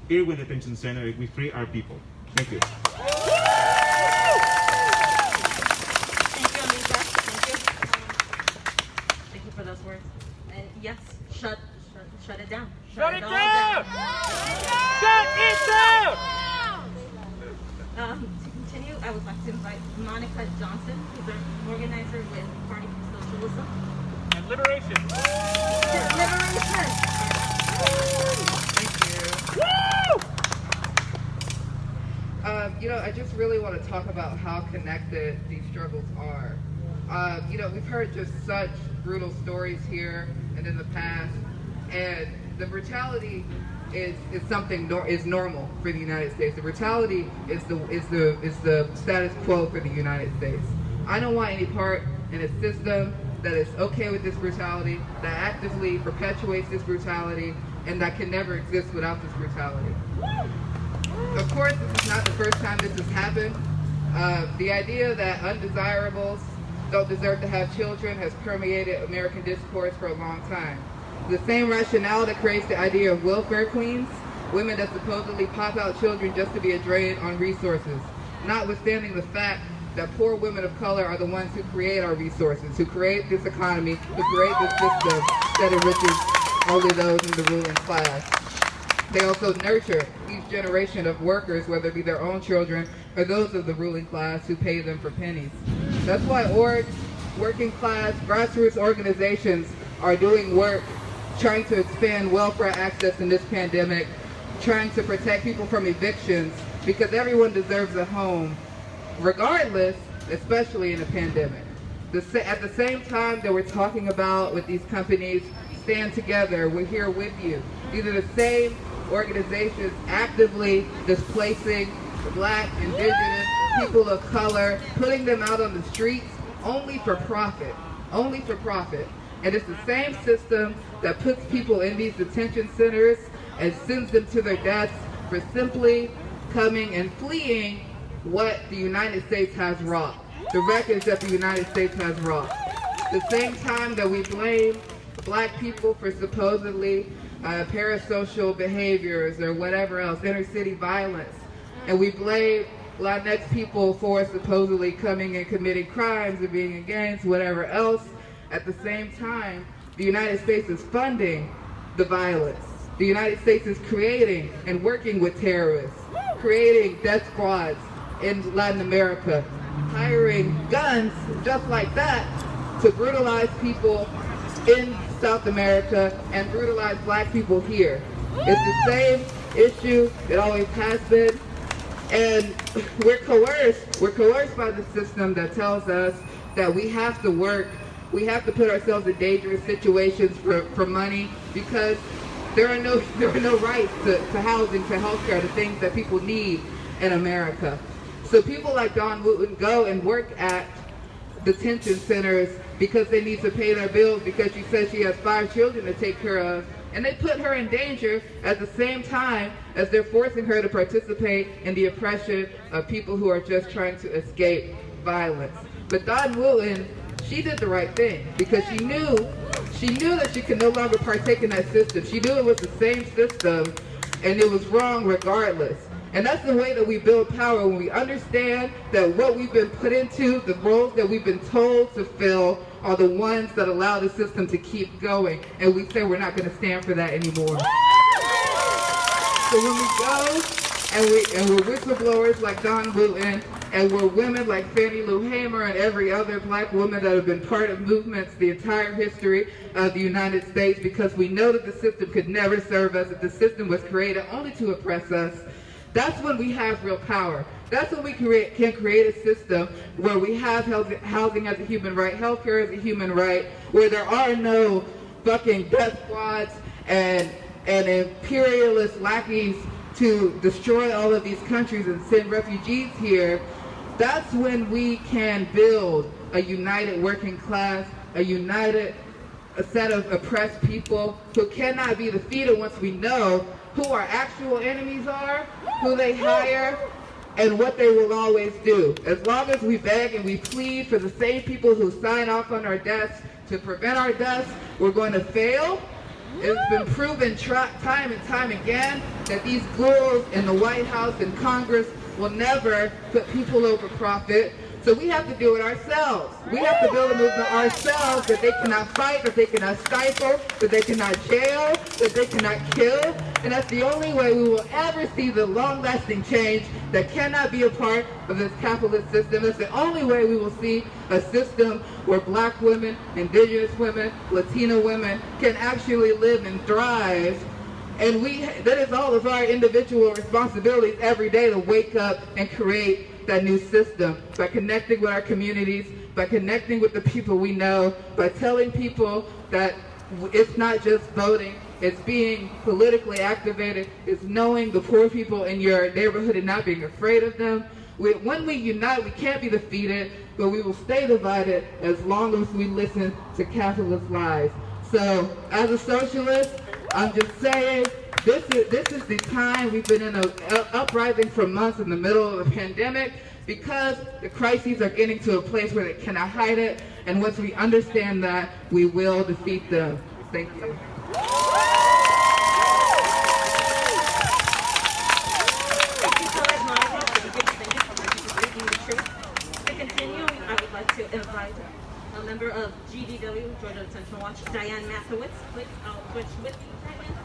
Irwin Detention Center, if we free our people. Thank you. Thank you for those words. yes, shut it down. Shut it all down! Shut it down! To continue, I would like to invite Monica Johnson, who's an organizer with Party for Socialism. And liberation. Liberation! I just really want to talk about how connected these struggles are. We've heard just such brutal stories here and in the past, and the brutality is normal for the United States. The brutality is the status quo for the United States. I don't want any part in a system that is okay with this brutality, that actively perpetuates this brutality, and that can never exist without this brutality. Of course, this is not the first time this has happened. The idea that undesirables don't deserve to have children has permeated American discourse for a long time. The same rationale that creates the idea of welfare queens, women that supposedly pop out children just to be a drain on resources, notwithstanding the fact that poor women of color are the ones who create our resources, who create this economy, who create this system that enriches only those in the ruling class. They also nurture each generation of workers, whether it be their own children or those of the ruling class who pay them for pennies. That's why orgs, working class, grassroots organizations are doing work trying to expand welfare access in this pandemic, trying to protect people from evictions, because everyone deserves a home, regardless, especially in a pandemic. At the same time that we're talking about with these companies, stand together, we're here with you. These are the same organizations actively displacing Black, Indigenous, people of color, putting them out on the streets only for profit. Only for profit. And it's the same system that puts people in these detention centers and sends them to their deaths for simply coming and fleeing what the United States has wrought. The wreckage that the United States has wrought. The same time that we blame Black people for supposedly parasocial behaviors or whatever else, inner city violence, and we blame Latinx people for supposedly coming and committing crimes and being in gangs, whatever else. At the same time, the United States is funding the violence. The United States is creating and working with terrorists, creating death squads in Latin America, hiring guns just like that to brutalize people in South America and brutalize Black people here. It's the same issue, it always has been, and we're coerced by the system that tells us that we have to work, we have to put ourselves in dangerous situations for money, because there are no rights to housing, to healthcare, to things that people need in America. So people like Dawn Wooten go and work at detention centers because they need to pay their bills, because she says she has 5 children to take care of, and they put her in danger at the same time as they're forcing her to participate in the oppression of people who are just trying to escape violence. But Dawn Wooten, she did the right thing, because she knew that she could no longer partake in that system. She knew it was the same system and it was wrong regardless. And that's the way that we build power, when we understand that what we've been put into, the roles that we've been told to fill, are the ones that allow the system to keep going. And we say we're not going to stand for that anymore. So when we go and we're whistleblowers like Dawn Wooten, and we're women like Fannie Lou Hamer and every other Black woman that have been part of movements the entire history of the United States, because we know that the system could never serve us, that the system was created only to oppress us, that's when we have real power. That's when we can create a system where we have housing as a human right, healthcare as a human right, where there are no fucking death squads and imperialist lackeys to destroy all of these countries and send refugees here. That's when we can build a united working class, a set of oppressed people who cannot be defeated once we know who our actual enemies are, who they hire, and what they will always do. As long as we beg and we plead for the same people who sign off on our deaths to prevent our deaths, we're going to fail. It's been proven time and time again that these ghouls in the White House and Congress will never put people over profit. So we have to do it ourselves. We have to build a movement ourselves that they cannot fight, that they cannot stifle, that they cannot jail, that they cannot kill. And that's the only way we will ever see the long-lasting change that cannot be a part of this capitalist system. That's the only way we will see a system where black women, indigenous women, Latino women can actually live and thrive. And that is all of our individual responsibilities every day, to wake up and create that new system by connecting with our communities, by connecting with the people we know, by telling people that it's not just voting, it's being politically activated, it's knowing the poor people in your neighborhood and not being afraid of them. When we unite, we can't be defeated, but we will stay divided as long as we listen to capitalist lies. So, as a socialist, I'm just saying, this is the time. We've been in an uprising for months in the middle of a pandemic because the crises are getting to a place where they cannot hide it. And once we understand that, we will defeat them. Thank you. To continue, I would like to invite a member of GDW, Georgia Detention Watch, Diane Mathewitz. Please, I'll switch with you, Diane.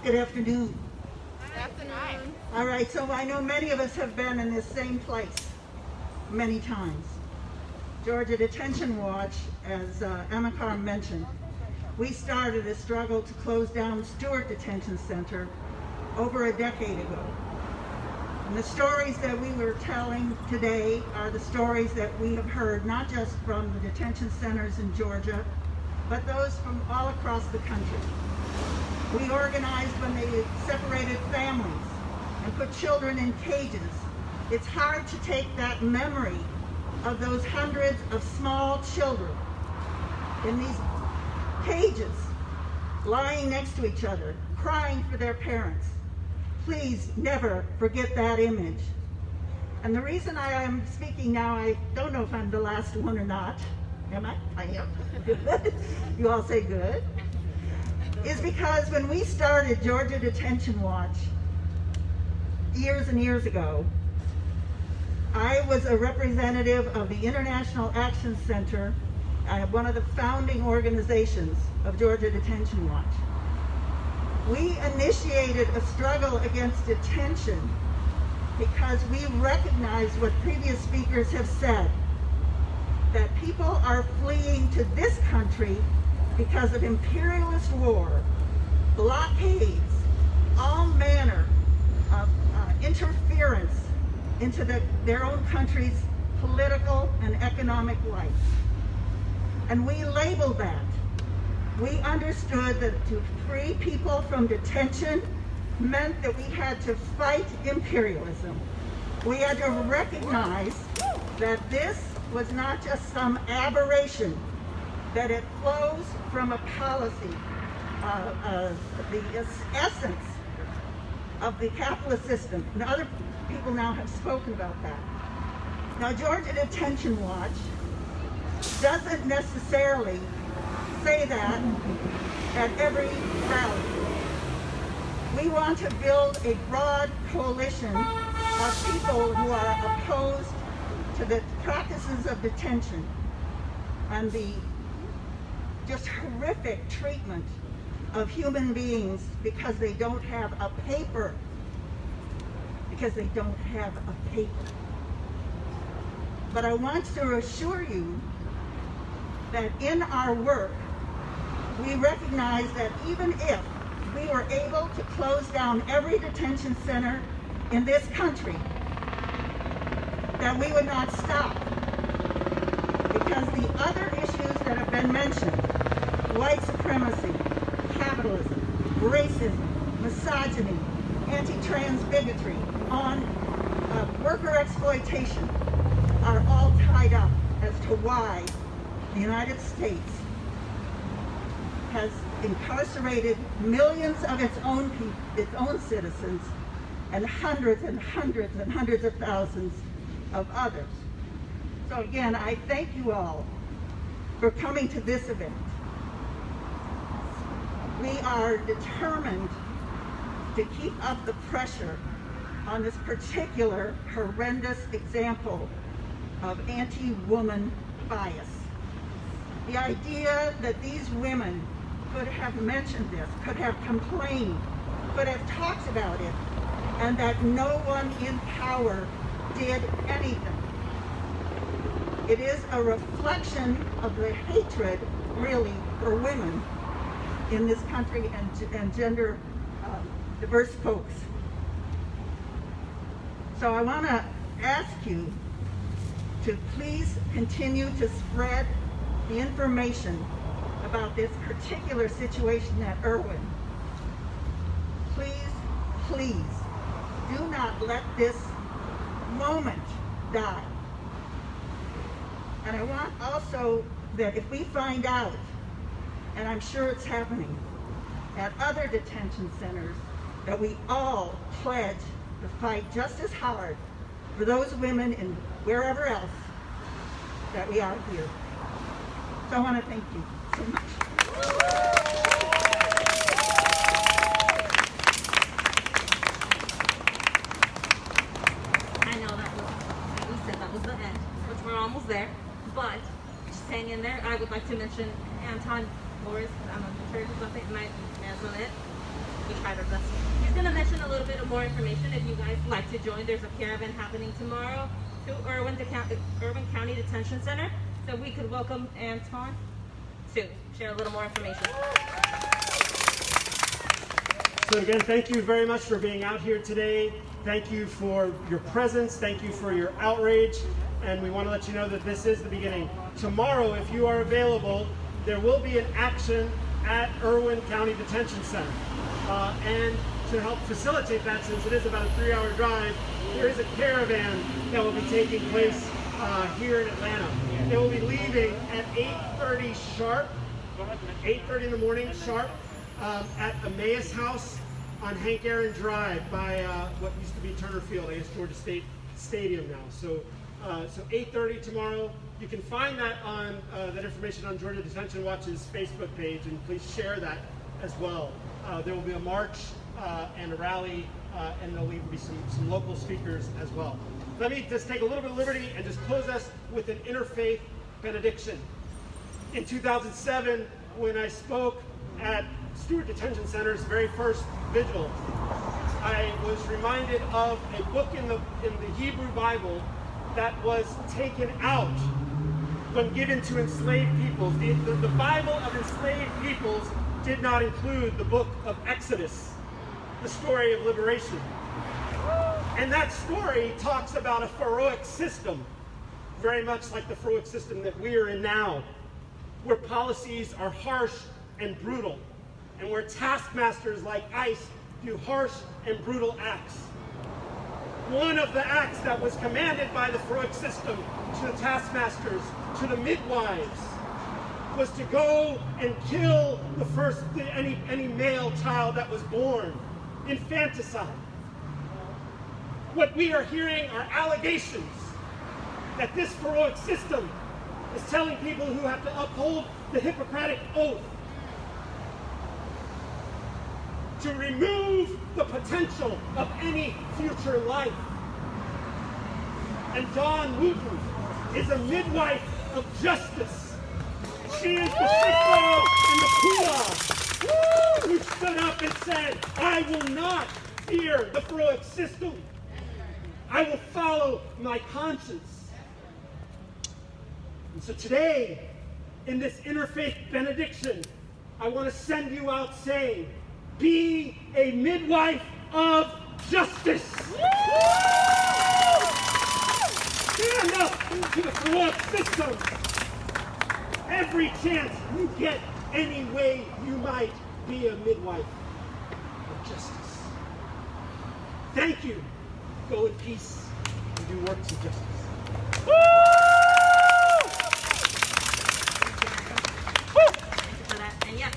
Good afternoon. Good afternoon. All right, so I know many of us have been in this same place many times. Georgia Detention Watch, as Amikar mentioned, we started a struggle to close down Stewart Detention Center over a decade ago. And the stories that we were telling today are the stories that we have heard, not just from the detention centers in Georgia, but those from all across the country. We organized when they separated families and put children in cages. It's hard to take that memory of those hundreds of small children in these cages, lying next to each other, crying for their parents. Please never forget that image. And the reason I am speaking now, I don't know if I'm the last one or not. Am I? I am. Good. You all say good. Is because when we started Georgia Detention Watch years and years ago, I was a representative of the International Action Center, one of the founding organizations of Georgia Detention Watch. We initiated a struggle against detention because we recognize what previous speakers have said, that people are fleeing to this country because of imperialist war, blockades, all manner of interference into their own country's political and economic life. And we labeled that. We understood that to free people from detention meant that we had to fight imperialism. We had to recognize that this was not just some aberration, that it flows from a policy, the essence of the capitalist system. And other people now have spoken about that. Now, Georgia Detention Watch doesn't necessarily say that at every rally. We want to build a broad coalition of people who are opposed to the practices of detention and the just horrific treatment of human beings because they don't have a paper. Because they don't have a paper. But I want to assure you that in our work, we recognize that even if we were able to close down every detention center in this country, that we would not stop. Because the other issues that have been mentioned, white supremacy, capitalism, racism, misogyny, anti-trans bigotry, on worker exploitation, are all tied up as to why the United States has incarcerated millions of its own citizens and hundreds and hundreds and hundreds of thousands of others. So again, I thank you all for coming to this event. we are determined to keep up the pressure on this particular horrendous example of anti-woman bias. The idea that these women could have mentioned this, could have complained, could have talked about it, and that no one in power did anything. It is a reflection of the hatred, really, for women in this country and gender diverse folks. So I want to ask you to please continue to spread the information about this particular situation at Irwin. Please, please, do not let this moment die. And I want also that if we find out, and I'm sure it's happening, at other detention centers, that we all pledge to fight just as hard for those women and wherever else that we are here. So I want to thank you so much. I know that was, like we said, that was the end, which we're almost there, but just hang in there. I would like to mention Anton Flores, I'm on the church or something, my Masonet. We tried our best. He's going to mention a little bit of more information if you guys like to join. There's a caravan happening tomorrow to Irwin County Detention Center, so we could welcome Anton to share a little more information. So again, thank you very much for being out here today. Thank you for your presence. Thank you for your outrage. And we want to let you know that this is the beginning. Tomorrow, if you are available, there will be an action at Irwin County Detention Center. And to help facilitate that, since it is about a 3-hour drive, there is a caravan that will be taking place here in Atlanta. They will be leaving at 8:30 sharp, 8:30 in the morning sharp, at Emmaus House on Hank Aaron Drive by what used to be Turner Field, I guess Georgia State Stadium now. So 8:30 tomorrow. You can find that on that information on Georgia Detention Watch's Facebook page, and please share that as well. There will be a march and a rally, and there'll even be some local speakers as well. Let me just take a little bit of liberty and just close us with an interfaith benediction. In 2007, when I spoke at Stewart Detention Center's very first vigil, I was reminded of a book in the Hebrew Bible that was taken out when given to enslaved peoples. The Bible of enslaved peoples did not include the book of Exodus, the story of liberation. And that story talks about a Pharaohic system, very much like the Pharaohic system that we are in now, where policies are harsh and brutal, and where taskmasters like ICE do harsh and brutal acts. One of the acts that was commanded by the Pharaohic system to the taskmasters, to the midwives, was to go and kill any male child that was born, infanticide. What we are hearing are allegations that this Pharaohic system is telling people who have to uphold the Hippocratic Oath to remove the potential of any future life. And Dawn Wooten is a midwife of justice. She is the sick girl in the Kula who stood up and said, I will not fear the Pharaohic system. I will follow my conscience. And so today, in this interfaith benediction, I want to send you out saying, be a midwife of justice. Stand up to the corrupt system. Every chance you get, any way you might, be a midwife of justice. Thank you. Go in peace and do works of justice. And yes,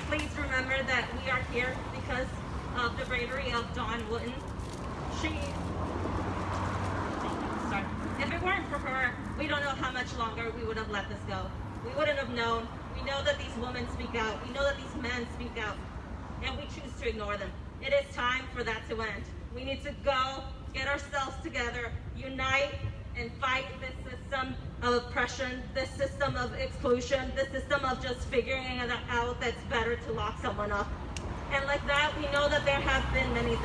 please remember that we are here because of the bravery of Dawn Wooten. If it weren't for her, we don't know how much longer we would have let this go. We wouldn't have known. We know that these women speak out. We know that these men speak out. And we choose to ignore them. It is time for that to end. We need to go, get ourselves together, unite, and fight this system of oppression, this system of exclusion, this system of just figuring it out that's better to lock someone up. And like that, we know that there have been many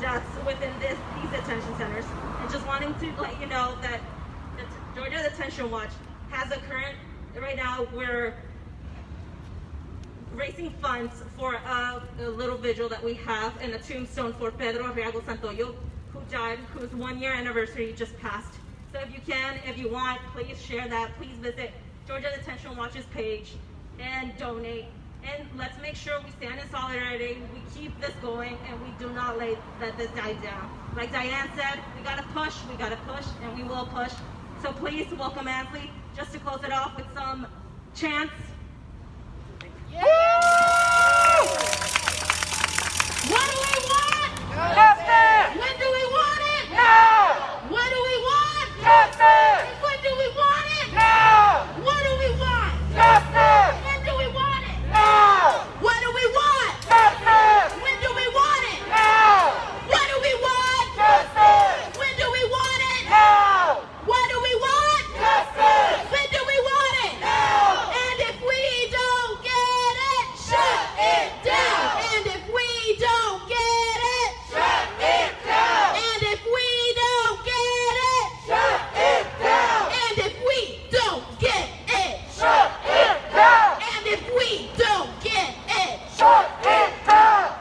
deaths within these detention centers. And just wanting to let you know that the Georgia Detention Watch has a current, right now we're raising funds for a little vigil that we have in a tombstone for Pedro Arriago Santoyo, who died, whose 1 year anniversary just passed. So if you can, if you want, please share that. Please visit Georgia Detention Watch's page and donate. And let's make sure we stand in solidarity, we keep this going, and we do not let this die down. Like Diane said, we gotta push, and we will push. So please welcome Ansley, just to close it off with some chants. Yeah. What do we want? Justice! When do we want it? Now! What do we want? Justice! When do we want it? Now! What do we want? Justice! When do we want it? Now! What do we want? Justice! When do we want it? Now! What do we want? Justice! When do we want it? Now! What do we want? Justice! When do we want it? Now! And if we don't get it, shut it down. And if we don't get it, Shut it down! and if we don't get it, Shut it down! and if we don't get it, Shut it down! and if we don't get it, Shut it down!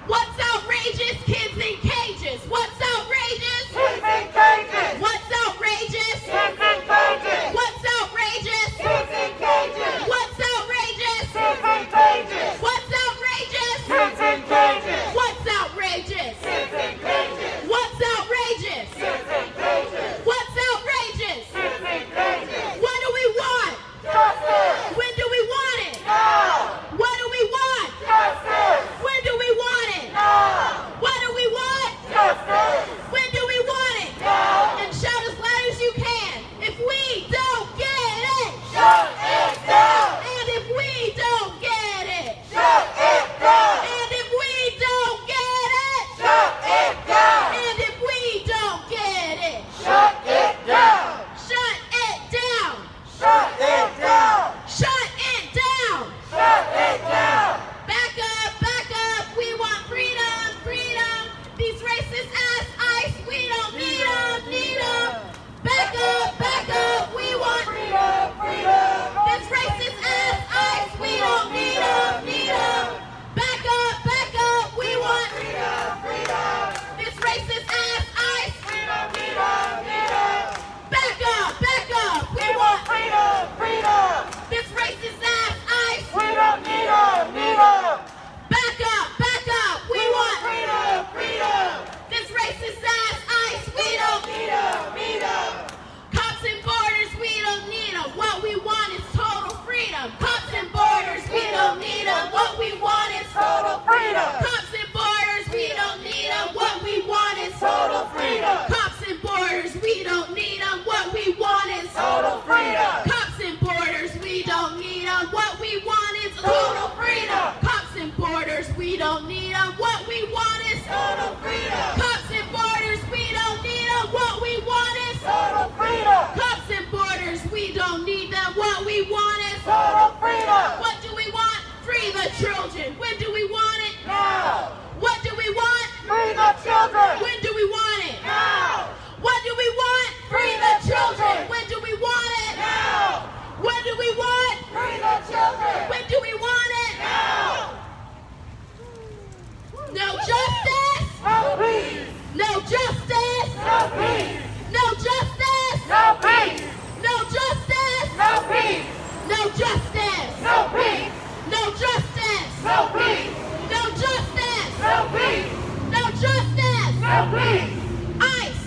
what's outrageous? Kids in cages. What's outrageous? Kids in cages! What's outrageous? Kids in cages! What's outrageous? Kids in cages! What's outrageous? Kids in cages! What's outrageous? Kids in cages! What's outrageous? Kids in cages! What's outrageous? Kids in cages! What's outrageous? Kids in cages! What do we want? Justice! When do we want it? Now! What do we want? Justice! When do we want it? Now! What do we want? Justice! When do we want it? Now! And shout as loud as you can. If we don't get it, Shut it down! and if we don't get it, Shut it down! and if we don't get it, Shut it down! and if we don't get it, Shut it down! shut it down. Shut it down! Shut it down. Shut it down! Back up. We want freedom, freedom. These racist ass ICE, we don't need them. Back up. We want Freedom! Freedom! this racist ass ICE, we don't need them. Back up. We want Freedom! Freedom! this racist ass ICE. We don't need them! Need them! Back up. We We want want freedom! Freedom! this racist ass ICE. We don't need them! Need them! Back up. We want Freedom! Freedom! this racist ass ICE. We don't Need them! Need them! cops and borders. We don't need them. What we want is total freedom. Cops and borders. We don't need them. What we want is Total freedom! cops and borders. We don't need them. What we want is Total freedom! cops and borders. We don't need them. What we want is Total freedom! cops and borders. We don't need them. What we want is Total freedom! cops and borders. We don't need them. What we want is Total freedom! cops and borders. We don't need them. What we want is Total freedom! cops and borders. We don't need them. What we want is Total freedom! what do we want? Free the children. When do we want it? Now! What do we want? Free the children! When do we want it? Now! What do we want? Free the children! When do we want it? Now! What do we want? Free the children! When do we want it? Now! No justice! No peace! No justice! No peace! No justice! No peace! No justice! No peace! No justice! No peace! No justice! No peace! No justice! No peace! No justice! No peace! ICE,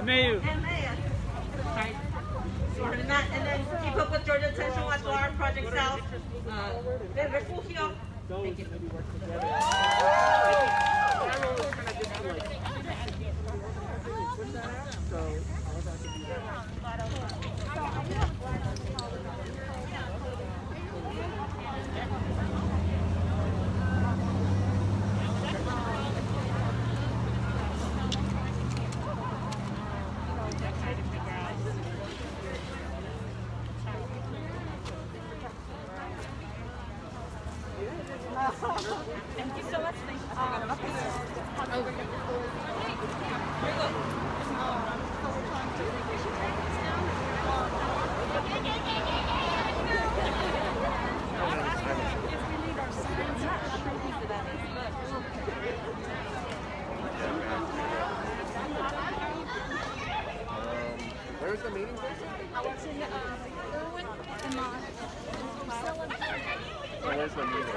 Mayu. And Maya. Sorry. Smarter than that. And then keep up with Georgia Detention Watch, Guard, Project South, Ben Refugio. Thank you. Thank you so much. Thank Where's the meeting? Where's the meeting?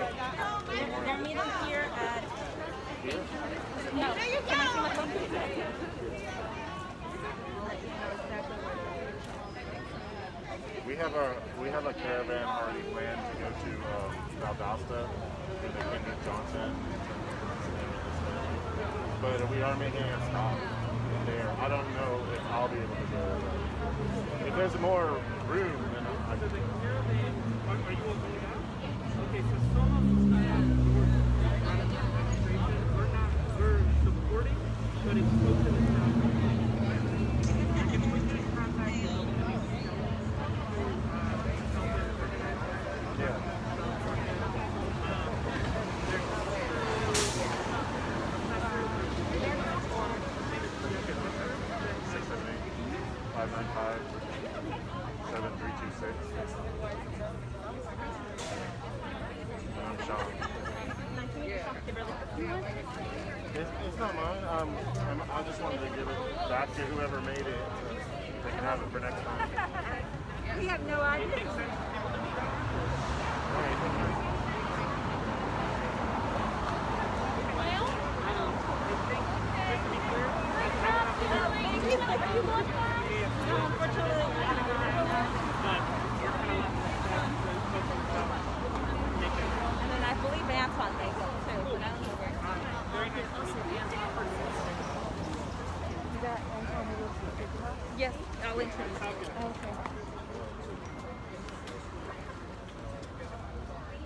They're meeting here at... Here? No. Can I see my phone, please? We have a caravan already planned to go to Valdosta with the Kenneth Johnson, but we are making a stop there. I don't know if I'll be able to go. If there's more room, then I could. Are you okay with that? Okay, so some of these we're supporting, but it's close to the town. It's not mine. I just wanted to give it back to whoever made it. They can have it for next time. We have no idea.